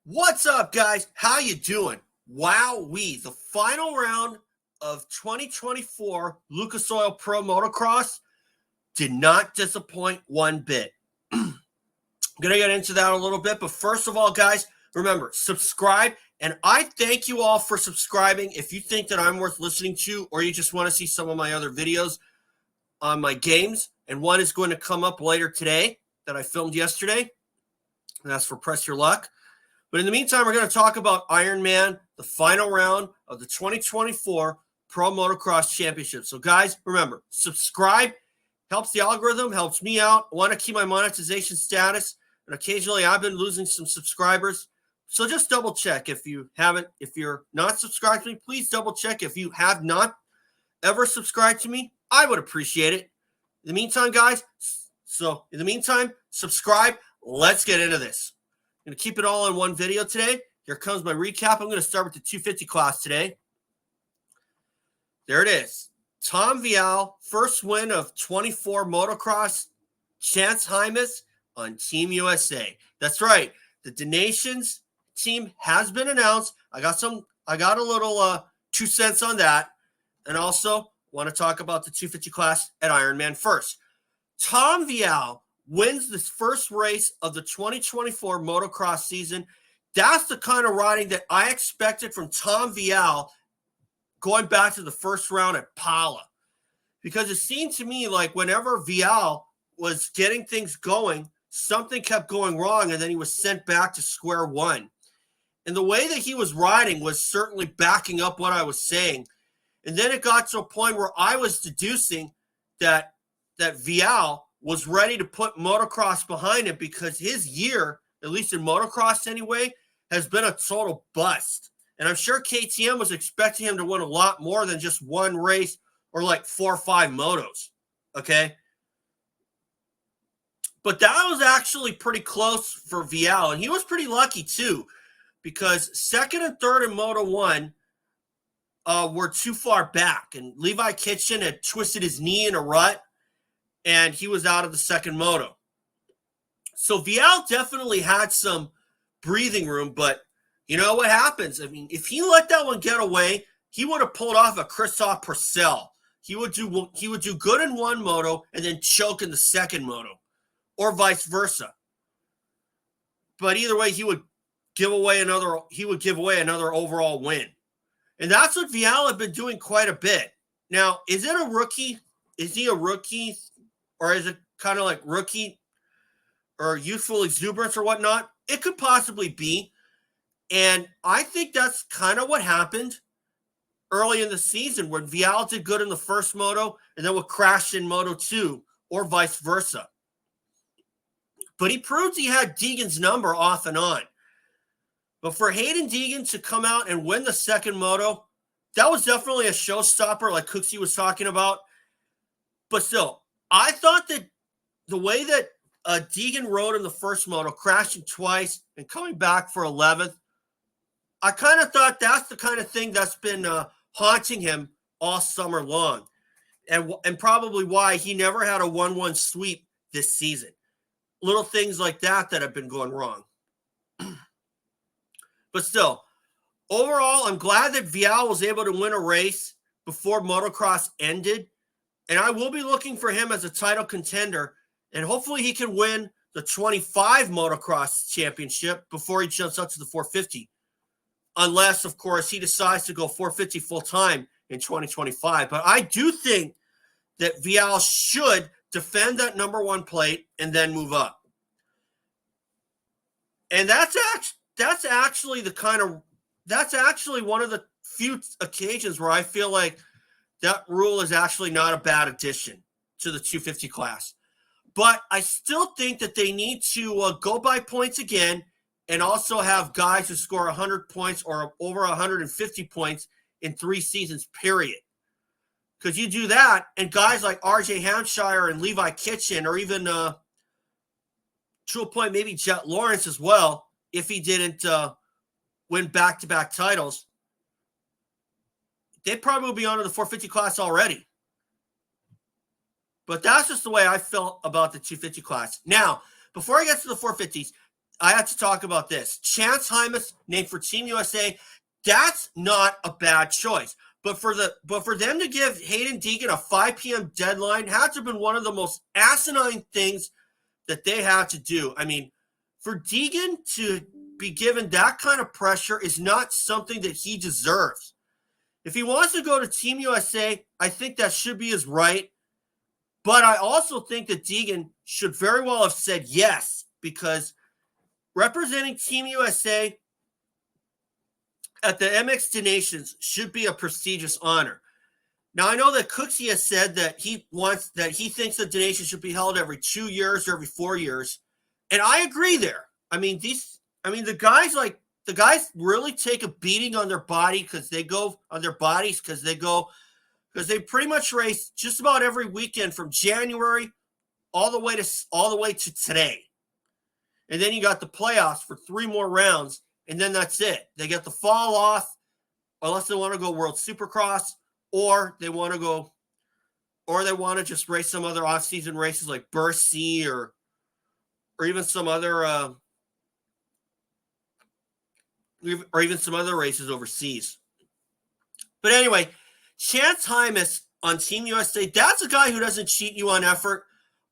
What's up, guys? How you doing? Wowee, the final round of 2024 Lucas Oil Pro Motocross did not disappoint one bit. I'm going to get into that a little bit, but first of all, guys, remember, subscribe, and I thank you all for subscribing. If you think that I'm worth listening to, or you just want to see some of my other videos on my games, and one is going to come up later today that I filmed yesterday, and that's for Press Your Luck. But in the meantime, we're going to talk about Ironman, the final round of the 2024 Pro Motocross Championship. So, guys, remember, subscribe. Helps the algorithm, helps me out. I want to keep my monetization status. And occasionally, I've been losing some subscribers. So just double check if you haven't. If you're not subscribed to me, please double check. If you have not ever subscribed to me, I would appreciate it. In the meantime, guys, subscribe. Let's get into this. I'm going to keep it all in one video today. Here comes my recap. I'm going to start with the 250 class today. There it is. Tom Vialle, first win of 24 motocross. Chance Hymas on Team USA. That's right. The Donations team has been announced. I got a little 2 cents on that. And also want to talk about the 250 class at Ironman first. Tom Vialle wins this first race of the 2024 motocross season. That's the kind of riding that I expected from Tom Vialle going back to the first round at Pala. Because it seemed to me like whenever Vialle was getting things going, something kept going wrong, and then he was sent back to square one. And the way that he was riding was certainly backing up what I was saying. And then it got to a point where I was deducing that Vialle was ready to put motocross behind him because his year, at least in motocross anyway, has been a total bust. And I'm sure KTM was expecting him to win a lot more than just one race or like 4 or 5 motos, okay? But that was actually pretty close for Vialle, and he was pretty lucky too because second and third in Moto 1 were too far back, and Levi Kitchen had twisted his knee in a rut, and he was out of the second moto. So Vialle definitely had some breathing room, but you know what happens? I mean, if he let that one get away, he would have pulled off a Christophe Purcell. He would do good in one moto and then choke in the second moto, or vice versa. But either way, he would give away another overall win. And that's what Vialle had been doing quite a bit. Now, is it a rookie? Is he a rookie? Or is it kind of like rookie or youthful exuberance or whatnot? It could possibly be. And I think that's kind of what happened early in the season when Vialle did good in the first moto and then would crash in Moto 2 or vice versa. But he proved he had Deegan's number off and on. But for Haiden Deegan to come out and win the second moto, that was definitely a showstopper like Cooksey was talking about. But still, I thought that the way that Deegan rode in the first moto, crashing twice and coming back for 11th, I kind of thought that's the kind of thing that's been haunting him all summer long, and probably why he never had a 1-1 sweep this season. Little things like that have been going wrong. But still, overall, I'm glad that Vialle was able to win a race before motocross ended. And I will be looking for him as a title contender. And hopefully he can win the 25 motocross championship before he jumps up to the 450. Unless, of course, he decides to go 450 full-time in 2025. But I do think that Vialle should defend that number 1 plate and then move up. And that's actually one of the few occasions where I feel like that rule is actually not a bad addition to the 250 class. But I still think that they need to go by points again and also have guys who score 100 points or over 150 points in 3 seasons, period. Because you do that, and guys like RJ Hampshire and Levi Kitchen, or even to a point maybe Jet Lawrence as well, if he didn't win back-to-back titles, they'd probably be onto the 450 class already. But that's just the way I felt about the 250 class. Now, before I get to the 450s, I have to talk about this. Chance Hymas, named for Team USA, that's not a bad choice. But for them to give Haiden Deegan a 5 p.m. deadline had to have been one of the most asinine things that they had to do. I mean, for Deegan to be given that kind of pressure is not something that he deserves. If he wants to go to Team USA, I think that should be his right. But I also think that Deegan should very well have said yes, because representing Team USA at the MX Nations should be a prestigious honor. Now, I know that Cooksey has said that he thinks the Nations should be held every 2 years or every 4 years. And I agree there. I mean, the guys really take a beating on their body because they pretty much race just about every weekend from January all the way to today. And then you got the playoffs for 3 more rounds, and then that's it. They get the fall off, unless they want to go World Supercross, or they want to just race some other off-season races like Burst C or even some other races overseas. But anyway, Chance Hymas on Team USA, that's a guy who doesn't cheat you on effort.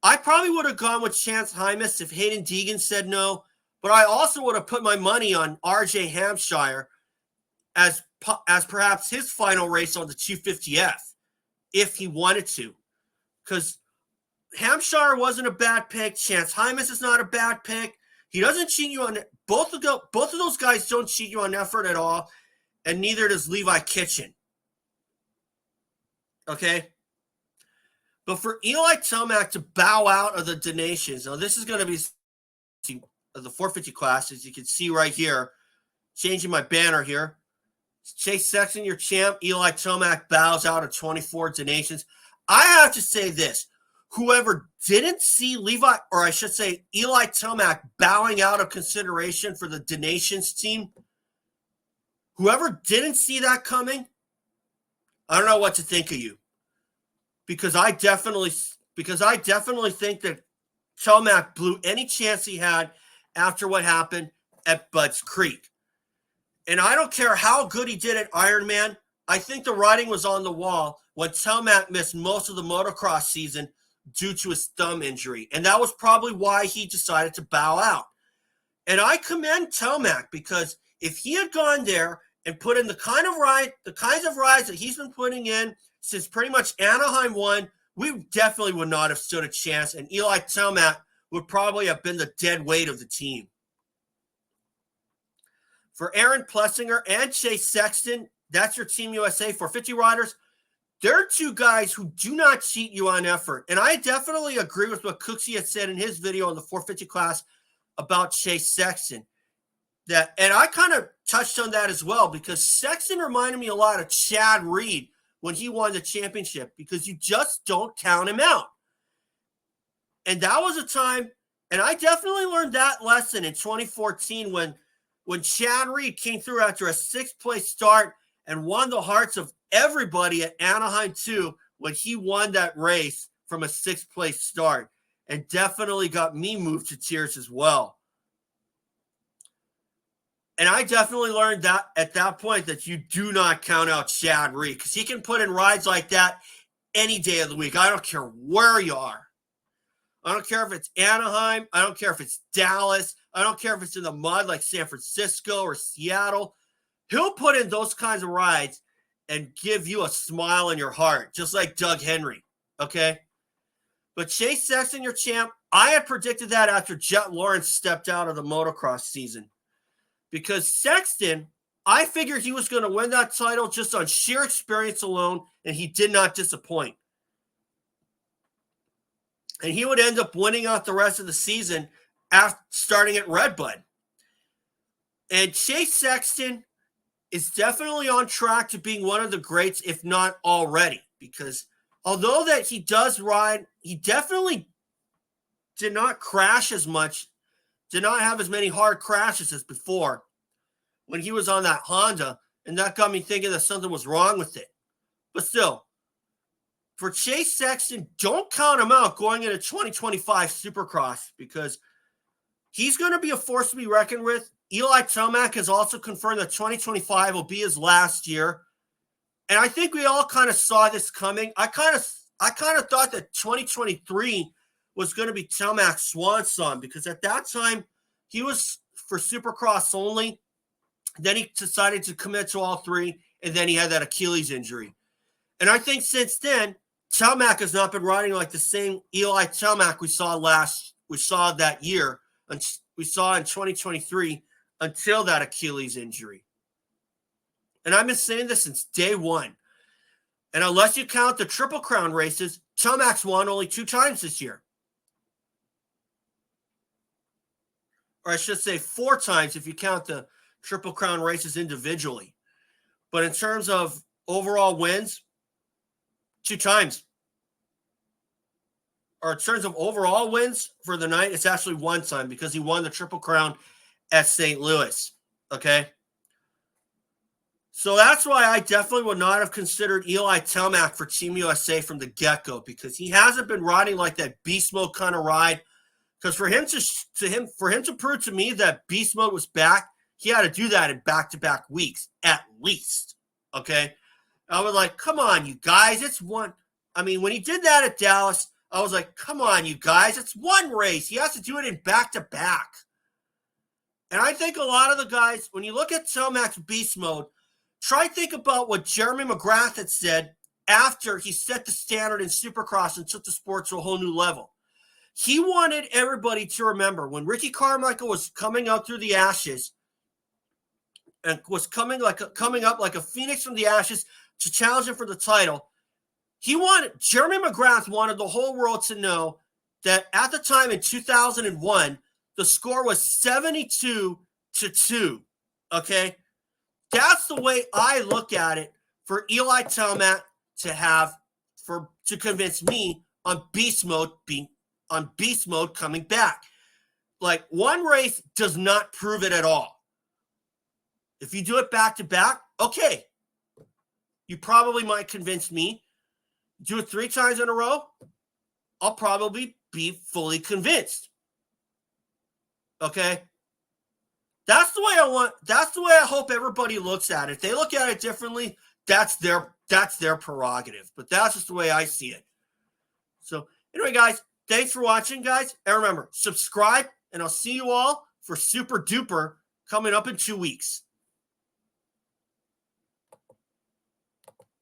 I probably would have gone with Chance Hymas if Haiden Deegan said no, but I also would have put my money on RJ Hampshire as perhaps his final race on the 250F if he wanted to, because Hampshire wasn't a bad pick. Chance Hymas is not a bad pick. He doesn't cheat you on both of those guys don't cheat you on effort at all, and neither does Levi Kitchen. Okay? But for Eli Tomac to bow out of the Nations, now this is going to be the 450 class, as you can see right here, changing my banner here. Chase Sexton, your champ. Eli Tomac bows out of 24 Nations. I have to say this. Whoever didn't see Levi, or I should say Eli Tomac, bowing out of consideration for the Nations team, whoever didn't see that coming, I don't know what to think of you. Because I definitely think that Tomac blew any chance he had after what happened at Budds Creek. And I don't care how good he did at Ironman. I think the writing was on the wall when Tomac missed most of the motocross season due to his thumb injury. And that was probably why he decided to bow out. And I commend Tomac, because if he had gone there and put in the kinds of rides that he's been putting in since pretty much Anaheim won, we definitely would not have stood a chance, and Eli Tomac would probably have been the dead weight of the team. For Aaron Plessinger and Chase Sexton, that's your Team USA 450 riders. They're two guys who do not cheat you on effort. And I definitely agree with what Cooksey had said in his video on the 450 class about Chase Sexton. And I kind of touched on that as well, because Sexton reminded me a lot of Chad Reed when he won the championship, because you just don't count him out. And that was a time, and I definitely learned that lesson in 2014 when Chad Reed came through after a 6th place start and won the hearts of everybody at Anaheim 2 when he won that race from a 6th place start, and definitely got me moved to tears as well. And I definitely learned that at that point that you do not count out Chad Reed, because he can put in rides like that any day of the week. I don't care where you are. I don't care if it's Anaheim. I don't care if it's Dallas. I don't care if it's in the mud like San Francisco or Seattle. He'll put in those kinds of rides and give you a smile in your heart, just like Doug Henry, okay? But Chase Sexton, your champ, I had predicted that after Jet Lawrence stepped out of the motocross season. Because Sexton, I figured he was going to win that title just on sheer experience alone, and he did not disappoint. And he would end up winning out the rest of the season after starting at Redbud. And Chase Sexton is definitely on track to being one of the greats, if not already. Because although that he does ride, he definitely did not crash as much, did not have as many hard crashes as before when he was on that Honda, and that got me thinking that something was wrong with it. But still, for Chase Sexton, don't count him out going into 2025 Supercross, because He's going to be a force to be reckoned with. Eli Tomac has also confirmed that 2025 will be his last year. And I think we all kind of saw this coming. I kind of thought that 2023 was going to be Tomac's swan song, because at that time he was for Supercross only. Then he decided to commit to all three, and then he had that Achilles injury. And I think since then, Tomac has not been riding like the same Eli Tomac we saw that year, and we saw in 2023 until that Achilles injury. And I've been saying this since day one. And unless you count the Triple Crown races, Tomac's won only 2 times this year. Or I should say 4 times if you count the Triple Crown races individually. But in terms of overall wins, 2 times. Or in terms of overall wins for the night, it's actually 1 time, because he won the Triple Crown at St. Louis. Okay? So that's why I definitely would not have considered Eli Tomac for Team USA from the get-go, because he hasn't been riding like that beast mode kind of ride. Because for him to prove to me that beast mode was back, he had to do that in back-to-back weeks at least. Okay, I was like, come on, you guys, it's one. I mean, when he did that at Dallas, I was like, come on, you guys, it's one race. He has to do it in back-to-back. And I think a lot of the guys, when you look at Tomac's beast mode, try think about what Jeremy McGrath had said after he set the standard in Supercross and took the sport to a whole new level. He wanted everybody to remember when Ricky Carmichael was coming out through the ashes and was coming up like a phoenix from the ashes to challenge him for the title. Jeremy McGrath wanted the whole world to know that at the time in 2001, the score was 72-2. Okay? That's the way I look at it for Eli Tomac to convince me on beast mode coming back. Like, one race does not prove it at all. If you do it back to back, okay, you probably might convince me. Do it 3 times in a row, I'll probably be fully convinced. Okay? That's the way I hope everybody looks at it. If they look at it differently, that's their prerogative. But that's just the way I see it. So anyway, guys, thanks for watching, guys. And remember, subscribe, and I'll see you all for Super Duper coming up in 2 weeks.